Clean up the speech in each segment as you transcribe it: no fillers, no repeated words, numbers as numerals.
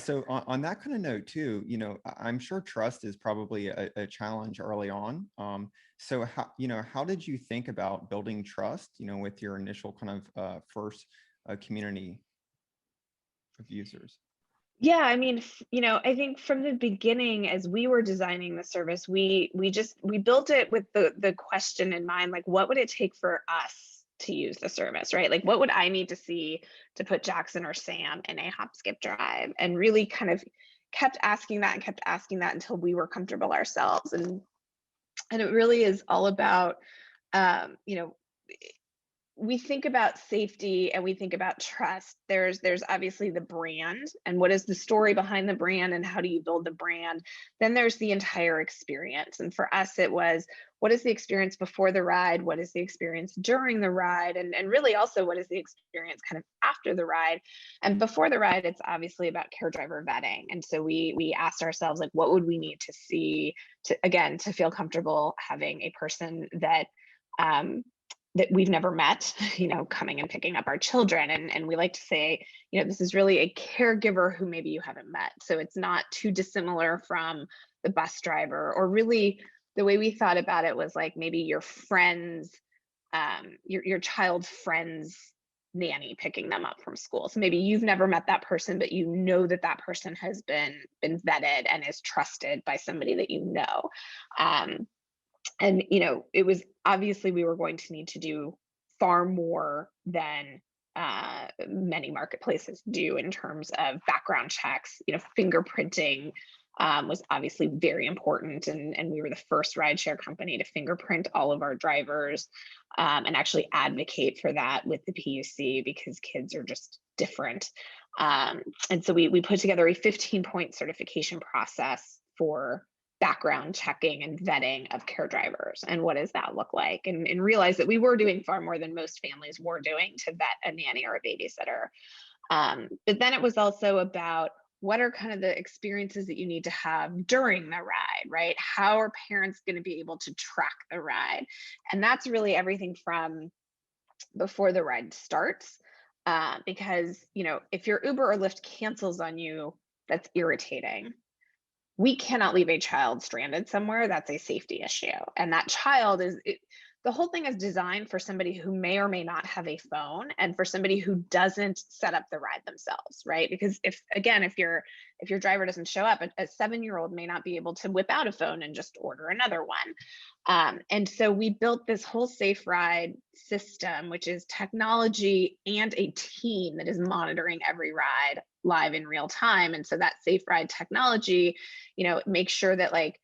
So on that kind of note too, I'm sure trust is probably a challenge early on. So how did you think about building trust, with your initial kind of first community of users? Yeah, I mean, I think from the beginning, as we were designing the service, we built it with the question in mind, like, what would it take for us to use the service, right? Like, what would I need to see to put Jackson or Sam in a HopSkipDrive? And really kind of kept asking that and kept asking that until we were comfortable ourselves. And it really is all about, you know, we think about safety and we think about trust. There's obviously the brand and what is the story behind the brand and how do you build the brand. Then there's the entire experience. And for us, it was, what is the experience before the ride? What is the experience during the ride? And really also, what is the experience kind of after the ride? And before the ride, it's obviously about care driver vetting. And so we asked ourselves, like, what would we need to see to feel comfortable having a person that that we've never met, coming and picking up our children. And we like to say, this is really a caregiver who maybe you haven't met. So it's not too dissimilar from the bus driver, or really the way we thought about it was like maybe your friends, your child's friends nanny picking them up from school. So maybe you've never met that person, but you know that that person has been vetted and is trusted by somebody that you know. And it was obviously we were going to need to do far more than many marketplaces do in terms of background checks. Fingerprinting was obviously very important, and we were the first rideshare company to fingerprint all of our drivers, and actually advocate for that with the PUC because kids are just different. And so we put together a 15-point certification process for background checking and vetting of care drivers. And what does that look like? And realize that we were doing far more than most families were doing to vet a nanny or a babysitter. But then it was also about, what are kind of the experiences that you need to have during the ride, right? How are parents going to be able to track the ride? And that's really everything from before the ride starts, because, if your Uber or Lyft cancels on you, that's irritating. We cannot leave a child stranded somewhere. That's a safety issue. And that child the whole thing is designed for somebody who may or may not have a phone, and for somebody who doesn't set up the ride themselves, right? Because if your driver doesn't show up, a 7-year-old may not be able to whip out a phone and just order another one. And so we built this whole safe ride system, which is technology and a team that is monitoring every ride live in real time. And so that safe ride technology, makes sure that, like,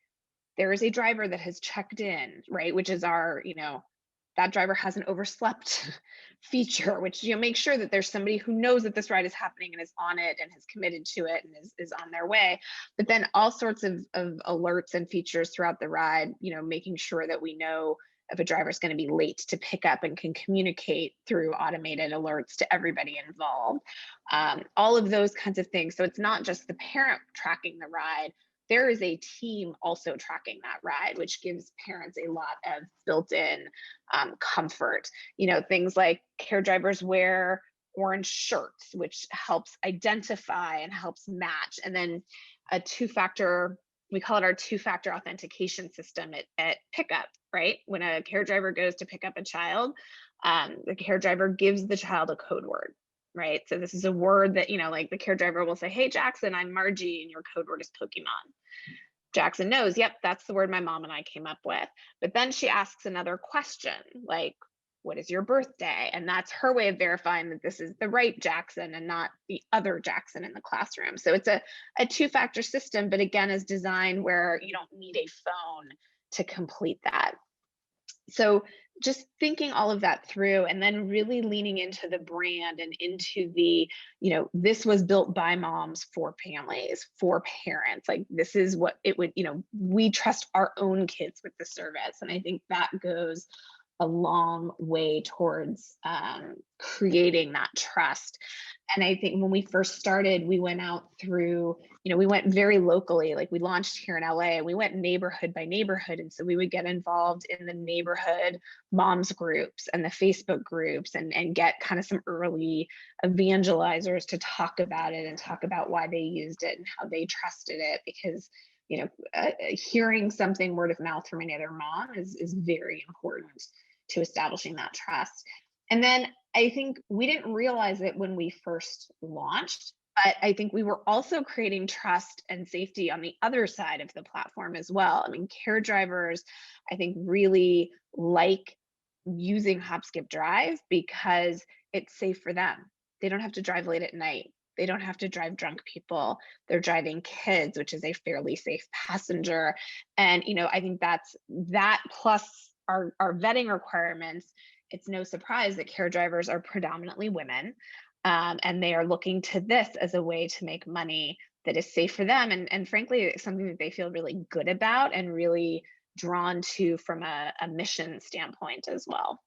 there is a driver that has checked in, right? Which is our, that driver hasn't overslept feature, which, makes sure that there's somebody who knows that this ride is happening and is on it and has committed to it and is on their way. But then all sorts of alerts and features throughout the ride, making sure that we know if a driver is going to be late to pick up and can communicate through automated alerts to everybody involved. All of those kinds of things. So it's not just the parent tracking the ride. There is a team also tracking that ride, which gives parents a lot of built-in comfort. Things like care drivers wear orange shirts, which helps identify and helps match. And then a two-factor, we call it our two-factor authentication system at pickup, right? When a care driver goes to pick up a child, the care driver gives the child a code word. Right. So this is a word that, like the care driver will say, "Hey, Jackson, I'm Margie, and your code word is Pokemon." Jackson knows, yep, that's the word my mom and I came up with. But then she asks another question, like, "What is your birthday?" And that's her way of verifying that this is the right Jackson and not the other Jackson in the classroom. So it's a two-factor system, but again, is designed where you don't need a phone to complete that. So just thinking all of that through, and then really leaning into the brand and into the, this was built by moms for families, for parents. Like, this is what it would, we trust our own kids with the service. And I think that goes a long way towards creating that trust. And I think when we first started, we went out through, we went very locally. Like we launched here in LA and we went neighborhood by neighborhood. And so we would get involved in the neighborhood moms groups and the Facebook groups, and get kind of some early evangelizers to talk about it and talk about why they used it and how they trusted it. Because, hearing something word of mouth from another mom is very important to establishing that trust. And then I think we didn't realize it when we first launched, but I think we were also creating trust and safety on the other side of the platform as well. I mean, care drivers, I think, really like using HopSkipDrive because it's safe for them. They don't have to drive late at night. They don't have to drive drunk people. They're driving kids, which is a fairly safe passenger. And, I think that plus our vetting requirements. It's no surprise that care drivers are predominantly women, and they are looking to this as a way to make money that is safe for them, and frankly, something that they feel really good about and really drawn to from a mission standpoint as well.